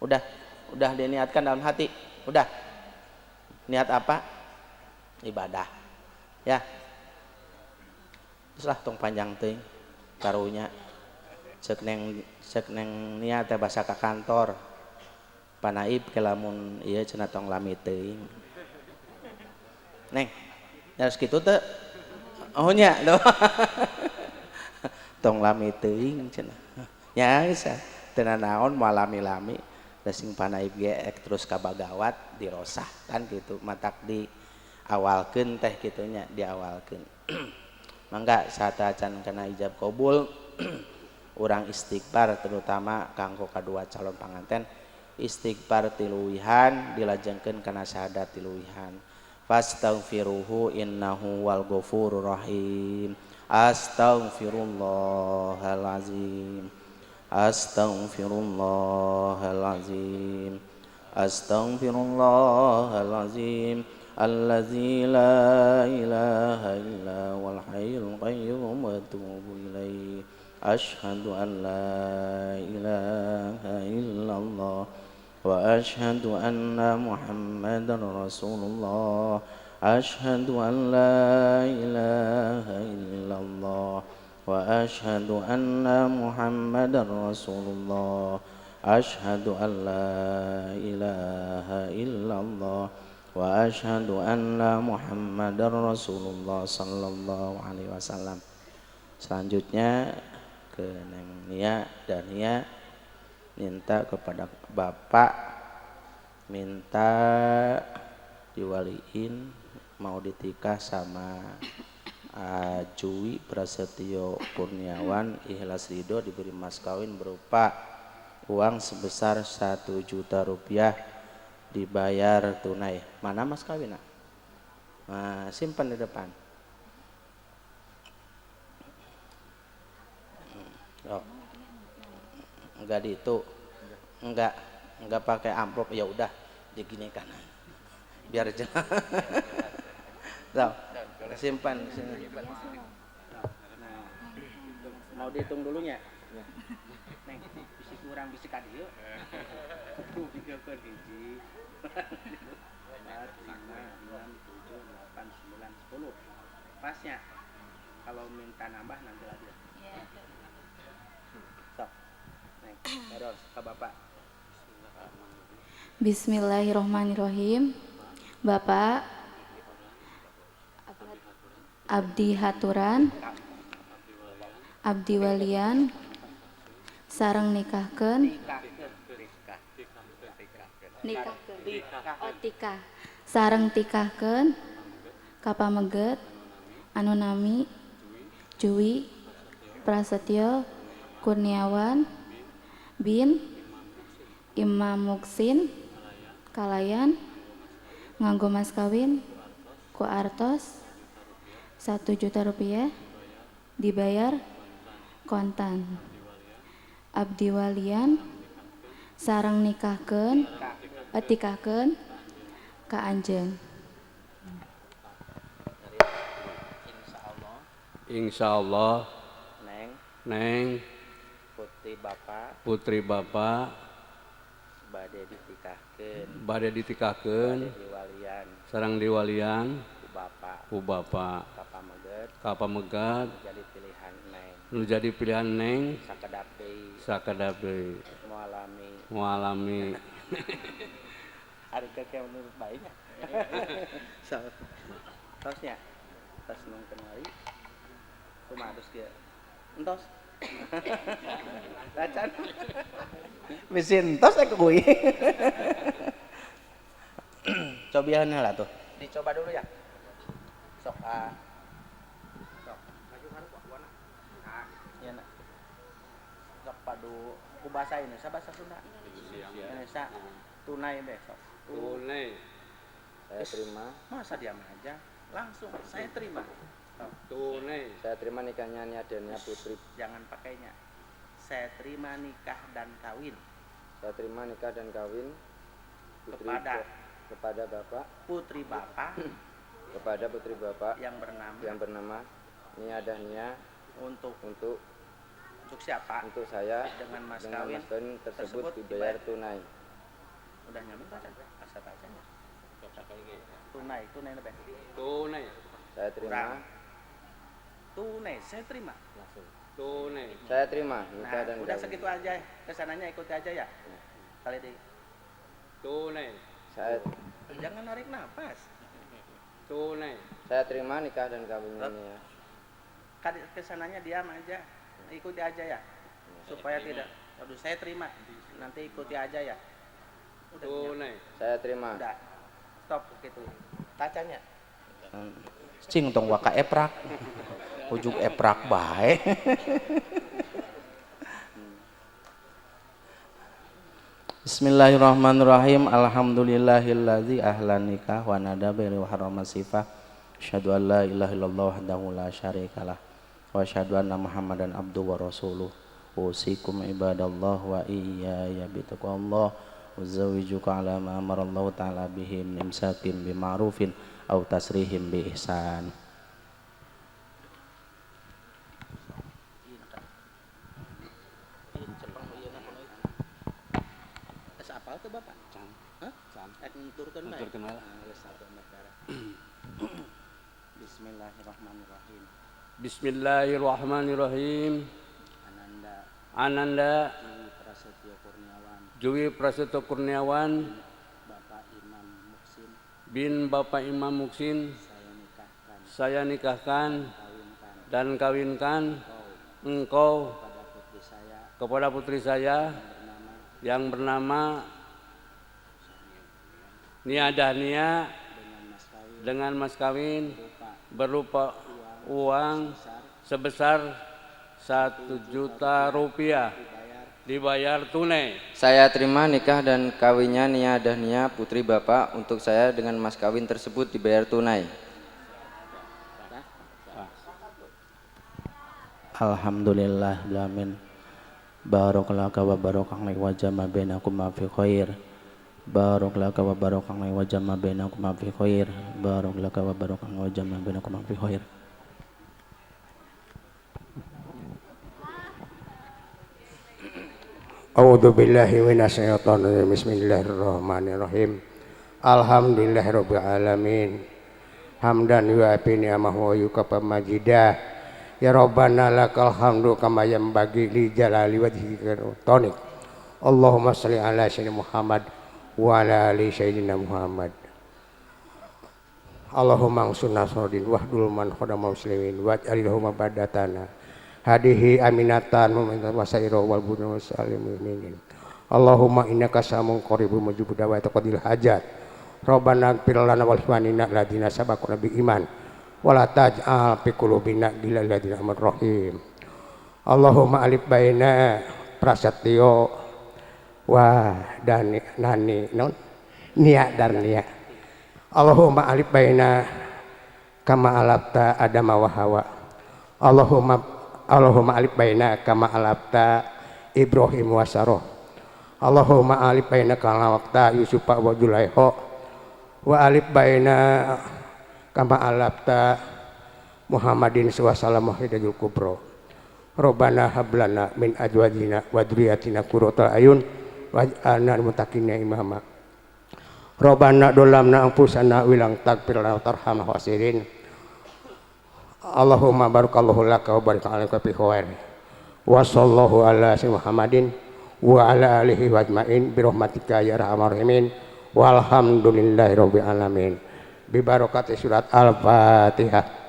Udah, udah diniatkan dalam hati. Udah. Niat apa? Ibadah. Ya. Teruslah tong panjang teuing karunya. Ceuk neng niat teh basa ka kantor. Panaib ke lamun ieu cenah tong lami teuing. Neng, harus kitu teu? Oh nya, tong lami teuing cenah. Nya geus teu naon moal lami-lami. Da sing panaib ge terus ka bagawat dirosah kan kitu matak di awalkeun teh kitu nya diawalkeun. Mangga saata can kana ijab qabul urang istighfar terutama kanggo kadua calon panganten istighfar tiluwihan dilajengkeun kana syahadat tiluwihan. Fastaghfiruhu innahu wal ghafurur rahim. Astaghfirullahalazim. Astaghfirullahalazim. Astaghfirullahalazim. Allazi la ilaha illa wal hayyul qayyum wa atubu ilaihi. Asyhadu an la ilaha illallah wa asyhadu anna Muhammadar Rasulullah. Asyhadu an la ilaha illallah wa asyhadu anna Muhammadar Rasulullah. Asyhadu an la ilaha illallah wa asyhadu anna Muhammadar Rasulullah sallallahu alaihi wasallam. Selanjutnya ke Neng Nia dan Nia minta kepada Bapak minta diwaliin mau ditikah sama Jui Prasetyo Kurniawan Ikhlas Ridho diberi mas kawin berupa uang sebesar 1 juta rupiah dibayar tunai. Mana mas kawin? Nah, simpan di depan. Oh. Enggak di itu. Enggak pakai amplop ya udah diginikan. Biar jelas. So, simpan sini. Nah, mau dihitung dulunya? Neng, bisi kurang bisi ka dieu. Tuh 3 ke hiji. 4, 5, 6, 7, 8, 9, 10. Pasnya. Kalau minta nambah nanti lagi. So, Neng, terus ke Bapak. Bismillahirrohmanirrohim. Bapak abdi haturan abdi walian sareng nikahkeun tikah sareng tikahkeun ka pameget anu nami Jui Prasetyo Kurniawan bin Imam Muksin Kalayan nganggo mas kawin ku artos 1 juta rupiah dibayar kontan. Abdi walian sareng nikahkeun tikahkeun ka anjeun. Insyaallah Neng putri Bapak bade ditikahkeun sareng diwalian ku Bapak kapamegat nu jadi pilihan Neng sakedap deui mualami hari keke menurut baiknya tosnya tos nungkeun wali kumaha terus kieu entos racan mesin tos kuy cobian lah tuh dicoba dulu ya sok sok maju harus kuana ya nak sok padu ku bahasa ini bahasa Sunda Indonesia tunai besok tunai saya terima masa diam aja langsung saya terima tunai saya terima nikahnya Nia dan Nia Putri jangan pakainya saya terima nikah dan kawin saya terima nikah dan kawin putri kepada Bapak putri Bapak kepada putri Bapak yang bernama Nia dan Nia untuk siapa? Untuk saya dengan mas kawin kawin tersebut dibayar tunai Udah nyampe baca asal bacanya. Tunai lebih. Tunai. Saya terima. Tunai, saya terima. Tunai. Saya terima nikah Nah, dan udah kawin. segitu aja. Kesananya ikuti aja ya. Kali di. Tunai. Jangan narik nafas. Tunai. Saya terima nikah dan kawinnya nih ya. Kesananya diam aja. Ikuti aja ya. Supaya tidak. Waduh, saya terima. Nanti ikuti aja ya. Udah. Tunai. Saya terima. Udah. Stop gitu. Kacanya. Cing tong waka eprak. Ujung eprak bae. Bismillahirrahmanirrahim. Alhamdulillahilladzi ahlan nikah wa nada bi harama sifah. Asyhadu an la ilaha illallah wahdahu la syarikalah wa asyhadu anna Muhammadan abduhu wa rasuluh. Usikum ibadallah wa iyaya bitaqwallah wa zawijuka ala ma amarallahu ta'ala bihi min imsakin bi ma'rufin aw tasrihim bi ihsan. Apa tuh Bapak? Hah? Turkan bae. Bismillahirrahmanirrahim. Bismillahirrahmanirrahim. Ananda Prasetyo Kurniawan Juwi Prasetyo Kurniawan Bapak Imam Muksin bin Bapak Imam Muksin saya nikahkan dan kawinkan engkau kepada putri saya yang bernama Nia Dahnia dengan mas kawin berupa uang sebesar 1 juta rupiah dibayar tunai. Saya terima nikah dan kawinnya Nia Dahnia putri Bapak untuk saya dengan mas kawin tersebut dibayar tunai. Alhamdulillah bilamin. Barakallahu wa barakallahu wa jama bainakum ma fi khair. Barakallahu wa barakallahu wa jama bainakum ma fi khair. Barakallahu wa barakallahu wa jama bainakum ma fi khair. A'udzu billahi minasyaitonir rajim. Bismillahirrahmanirrahim. Alhamdulillahirabbil alamin. Hamdan yu'afi ni'amahu wa yukafa majidah. Ya Rabbana lakal hamdu kama yanbaghi li jalali wajhika tonik. Allahumma shalli ala sayyidina Muhammad wa ala ali sayyidina Muhammad. Allahumma ansurna sordin wahdul man khadama muslimin waj'alhum badatana hadihi aminatan mu'minatan wasairo wal budun muslimin. Allahumma innaka samun qaribun mujibud da'wati qadil hajat. Rabbana ighfir lana wal ikhwanina alladziina sabaquna bil iman wa la taj'al fi qulubina ghillan lil ladzina amanu rahim. Allahumma alif baina prasetyo wa dani nani non nia darnia. Allahumma alif baina kama alafta adama wa hawa. Allahumma alif baina kama alafta Ibrahim wa Sarah. Allahumma alif baina kama alafta Yusuf wa Zulaiha wa alif baina kama alafta Muhammadin sallallahu alaihi kubro. Rabbana hablana min azwajina wa dzurriyyatina qurrata ayun waj'alna lil muttaqina imama. Rabbana dolamna anfusana wilang takfir lana tarhamna wasirin. Allahumma barakallahu laka wa barik alaika fi khair. Wa sallallahu ala sayyidina Muhammadin wa ala alihi wa ajmain bi rahmatika ya arhamar rahimin. Walhamdulillahirabbil alamin. Bi barakati surat Al-Fatihah.